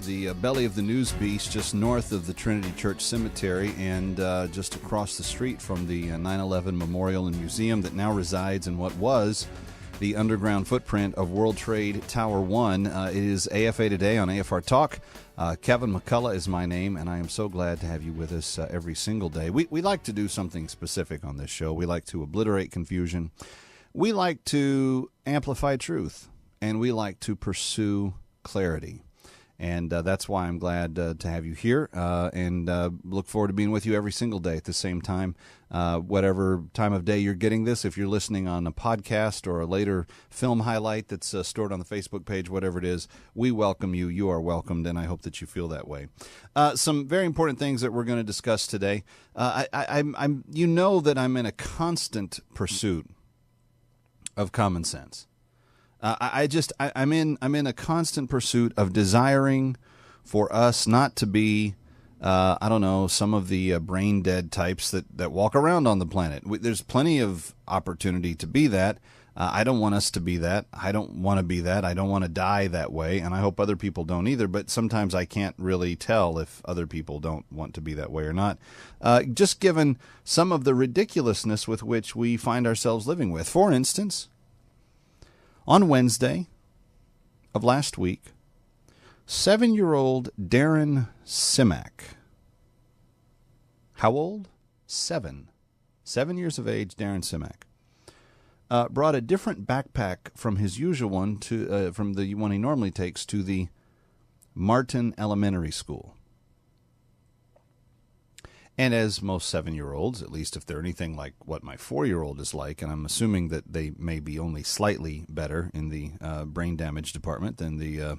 the belly of the news beast, just north of the Trinity Church Cemetery and just across the street from the 9/11 Memorial and Museum that now resides in what was the underground footprint of World Trade Tower 1. It is AFA Today on AFR Talk. Kevin McCullough is my name, and I am so glad to have you with us every single day. We like to do something specific on this show. We like to obliterate confusion. We like to amplify truth, and we like to pursue clarity. And that's why I'm glad to have you here and look forward to being with you every single day at the same time. Whatever time of day you're getting this, if you're listening on a podcast or a later film highlight that's stored on the Facebook page, whatever it is, we welcome you. You are welcomed, and I hope that you feel that way. Some very important things that we're going to discuss today. I'm you know that I'm in a constant pursuit of common sense. I'm in a constant pursuit of desiring for us not to be, some of the brain dead types that walk around on the planet. There's plenty of opportunity to be that. I don't want us to be that. I don't want to be that. I don't want to die that way, and I hope other people don't either. But sometimes I can't really tell if other people don't want to be that way or not. Just given some of the ridiculousness with which we find ourselves living with. For instance, on Wednesday of last week, 7-year-old Darren Simak. How old? 7. 7 years of age, Darren Simak. Brought a different backpack from his usual one from the one he normally takes to the Martin Elementary School. And as most 7-year-olds, at least if they're anything like what my 4-year-old is like, and I'm assuming that they may be only slightly better in the brain damage department than the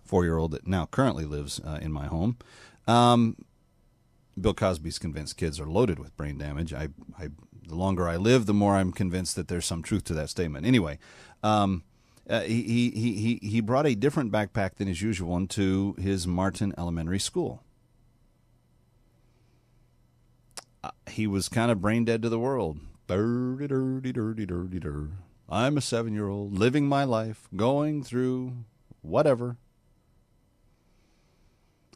4-year-old that now currently lives in my home. Bill Cosby's convinced kids are loaded with brain damage. The longer I live, the more I'm convinced that there's some truth to that statement. Anyway, he brought a different backpack than his usual one to his Martin Elementary School. He was kind of brain dead to the world. I'm a 7-year-old, living my life, going through whatever.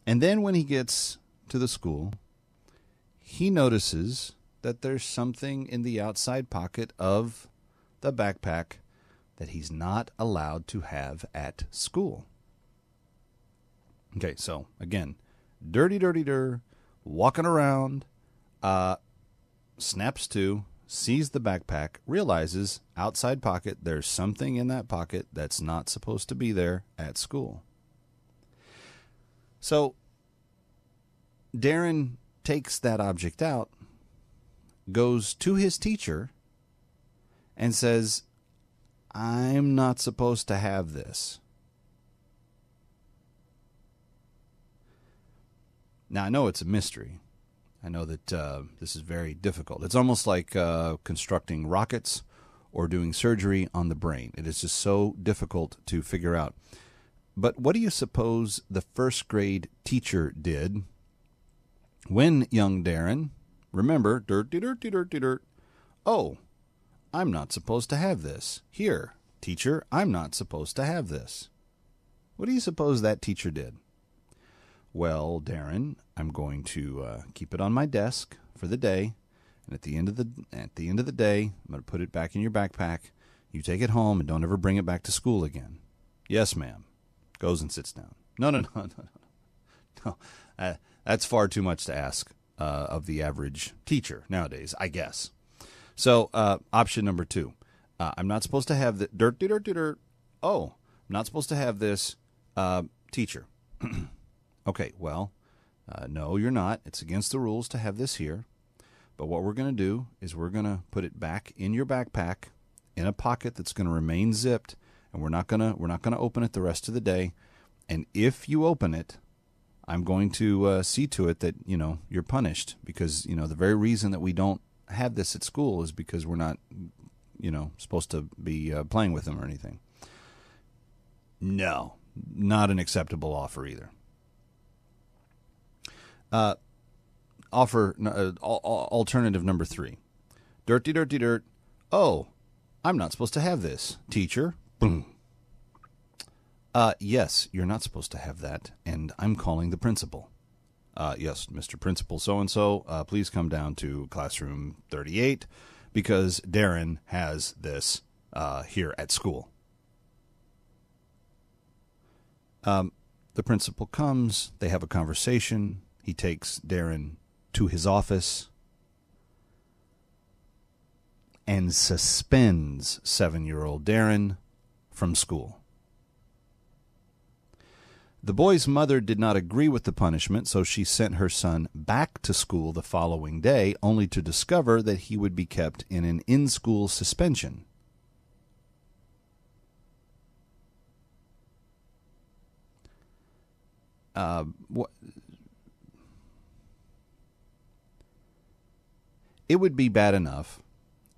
And then when he gets to the school, he notices that there's something in the outside pocket of the backpack that he's not allowed to have at school. Okay, so again, dirty, walking around. Snaps to, sees the backpack, realizes outside pocket, there's something in that pocket that's not supposed to be there at school. So Darren takes that object out, goes to his teacher, and says, I'm not supposed to have this. Now, I know it's a mystery. I know that this is very difficult. It's almost like constructing rockets or doing surgery on the brain. It is just so difficult to figure out. But what do you suppose the first grade teacher did when young Darren, remember, dirt, oh, I'm not supposed to have this. Here, teacher, I'm not supposed to have this. What do you suppose that teacher did? Well, Darren, I'm going to keep it on my desk for the day, and at the end of the day, I'm going to put it back in your backpack. You take it home and don't ever bring it back to school again. Yes, ma'am. Goes and sits down. No. That's far too much to ask of the average teacher nowadays, I guess. So, option number 2. I'm not supposed to have the dirt. Oh, I'm not supposed to have this, teacher. Okay, well, no, you're not. It's against the rules to have this here. But what we're going to do is we're going to put it back in your backpack in a pocket that's going to remain zipped, and we're not going to open it the rest of the day. And if you open it, I'm going to see to it that, you're punished because, the very reason that we don't have this at school is because we're not, supposed to be playing with them or anything. No, not an acceptable offer either. Alternative number 3. Dirt. Oh, I'm not supposed to have this, teacher. Boom. Yes, you're not supposed to have that, and I'm calling the principal. Yes, Mr. Principal so-and-so, please come down to classroom 38 because Darren has this here at school. The principal comes, they have a conversation, he takes Darren to his office and suspends 7-year-old Darren from school. The boy's mother did not agree with the punishment, so she sent her son back to school the following day, only to discover that he would be kept in an in-school suspension. It would be bad enough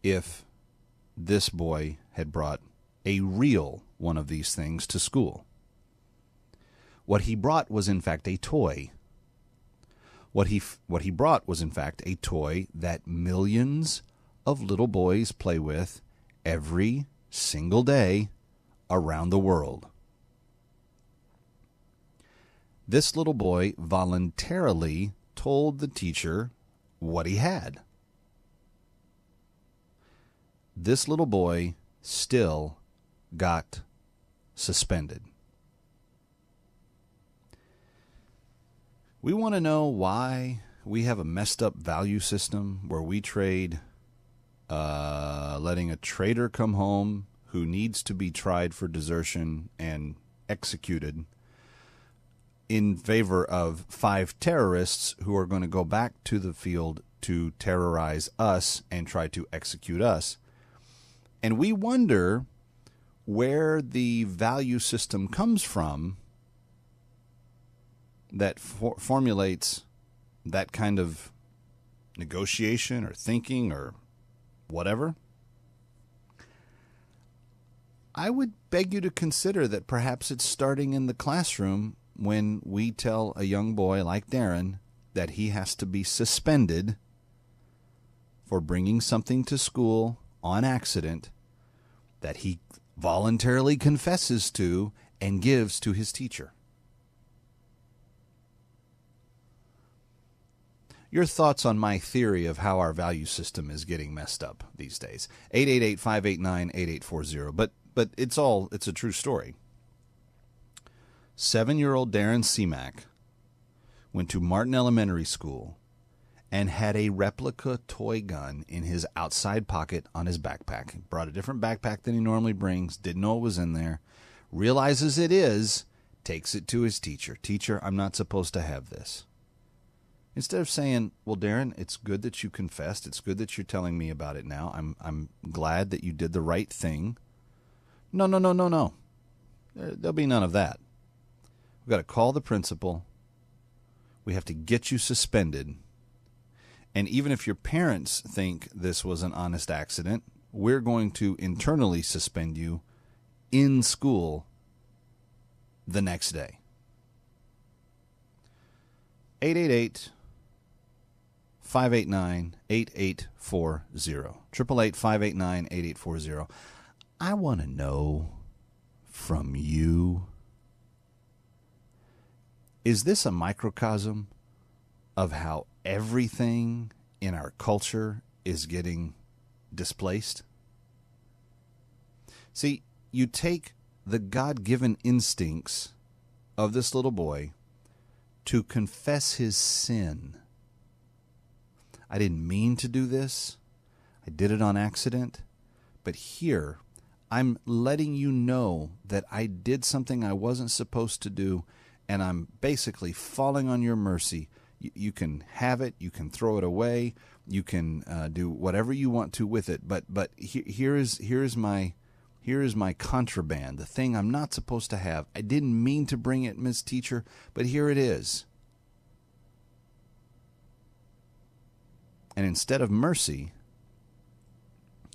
if this boy had brought a real one of these things to school. What he brought was, in fact, a toy. What he brought was, in fact, a toy that millions of little boys play with every single day around the world. This little boy voluntarily told the teacher what he had. This little boy still got suspended. We want to know why we have a messed up value system where we trade letting a traitor come home who needs to be tried for desertion and executed in favor of 5 terrorists who are going to go back to the field to terrorize us and try to execute us. And we wonder where the value system comes from that formulates that kind of negotiation or thinking or whatever. I would beg you to consider that perhaps it's starting in the classroom when we tell a young boy like Darren that he has to be suspended for bringing something to school on accident that he voluntarily confesses to and gives to his teacher. Your thoughts on my theory of how our value system is getting messed up these days. 888-589-8840. But it's a true story. 7-year-old Darren Seamack went to Martin Elementary School and had a replica toy gun in his outside pocket on his backpack. He brought a different backpack than he normally brings, didn't know it was in there, realizes it is, takes it to his teacher. Teacher, I'm not supposed to have this. Instead of saying, well, Darren, it's good that you confessed. It's good that you're telling me about it now. I'm glad that you did the right thing. No. There'll be none of that. We've got to call the principal. We have to get you suspended. And even if your parents think this was an honest accident, we're going to internally suspend you in school the next day. 888-589-8840. 888-589-8840. I want to know from you, is this a microcosm of how everything in our culture is getting displaced? See, you take the God-given instincts of this little boy to confess his sin. I didn't mean to do this. I did it on accident. But here, I'm letting you know that I did something I wasn't supposed to do, and I'm basically falling on your mercy. You can have it. You can throw it away. You can do whatever you want to with it. But here is my contraband, the thing I'm not supposed to have. I didn't mean to bring it, Miss Teacher, but here it is. And instead of mercy,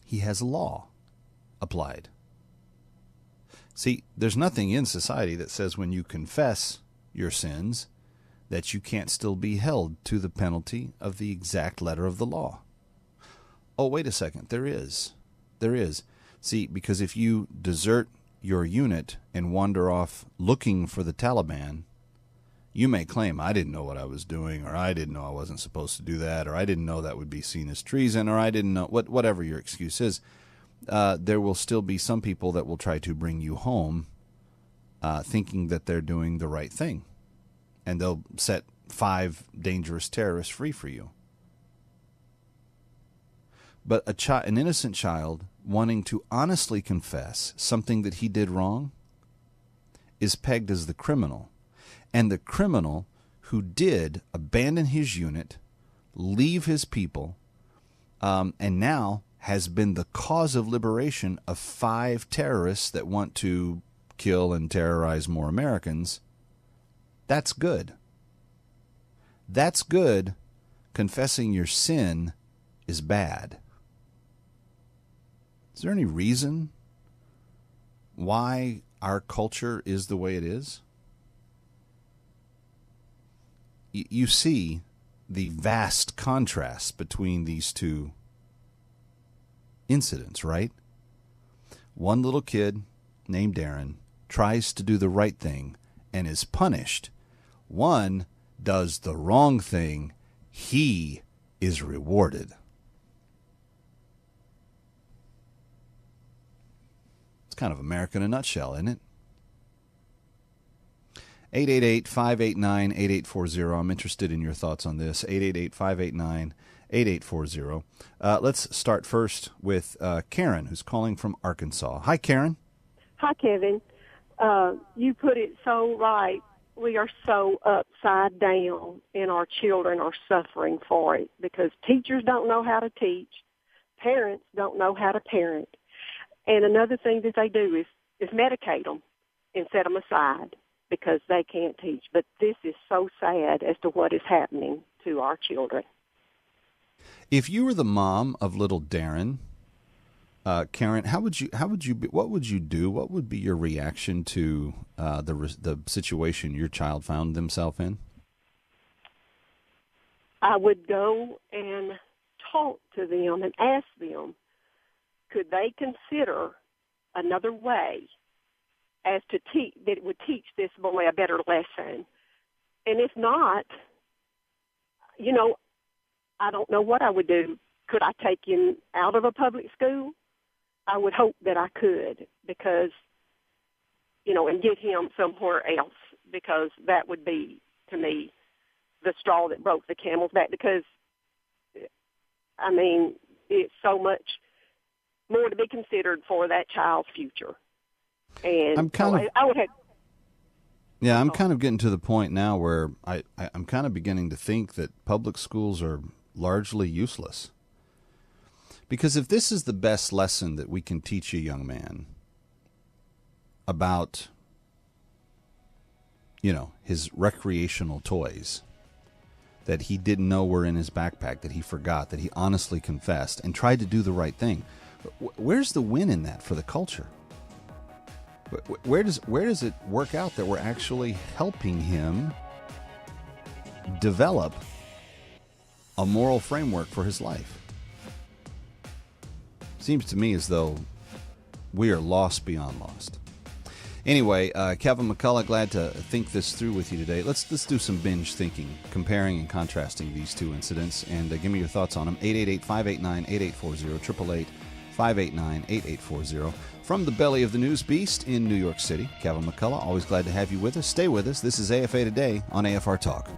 he has law applied. See, there's nothing in society that says when you confess your sins that you can't still be held to the penalty of the exact letter of the law. Oh, wait a second. There is. See, because if you desert your unit and wander off looking for the Taliban, you may claim, I didn't know what I was doing, or I didn't know I wasn't supposed to do that, or I didn't know that would be seen as treason, or I didn't know, whatever your excuse is. There will still be some people that will try to bring you home thinking that they're doing the right thing. And they'll set 5 dangerous terrorists free for you. But an innocent child wanting to honestly confess something that he did wrong is pegged as the criminal. And the criminal who did abandon his unit, leave his people, and now has been the cause of liberation of 5 terrorists that want to kill and terrorize more Americans, that's good. That's good. Confessing your sin is bad. Is there any reason why our culture is the way it is? You see the vast contrast between these two incidents, right? One little kid named Aaron tries to do the right thing and is punished. One does the wrong thing. He is rewarded. It's kind of America in a nutshell, isn't it? 888-589-8840. I'm interested in your thoughts on this. 888-589-8840. Let's start first with Karen, who's calling from Arkansas. Hi, Karen. Hi, Kevin. You put it so right. We are so upside down, and our children are suffering for it because teachers don't know how to teach. Parents don't know how to parent. And another thing that they do is medicate them and set them aside because they can't teach. But this is so sad as to what is happening to our children. If you were the mom of little Darren, Karen, what would you do? What would be your reaction to the situation your child found themselves in? I would go and talk to them and ask them, could they consider another way as to teach that it would teach this boy a better lesson? And if not, I don't know what I would do. Could I take him out of a public school? I would hope that I could because, and get him somewhere else because that would be, to me, the straw that broke the camel's back because, it's so much more to be considered for that child's future. And I'm kind of getting to the point now where I'm kind of beginning to think that public schools are largely useless. Because if this is the best lesson that we can teach a young man about, his recreational toys that he didn't know were in his backpack, that he forgot, that he honestly confessed and tried to do the right thing, where's the win in that for the culture? Where does it work out that we're actually helping him develop a moral framework for his life? Seems to me as though we are lost beyond lost. Anyway, Kevin McCullough, glad to think this through with you today. Let's do some binge thinking, comparing and contrasting these two incidents, and give me your thoughts on them. 888-589-8840, 888-589-8840. From the belly of the news beast in New York City, Kevin McCullough, always glad to have you with us. Stay with us. This is AFA Today on AFR Talk.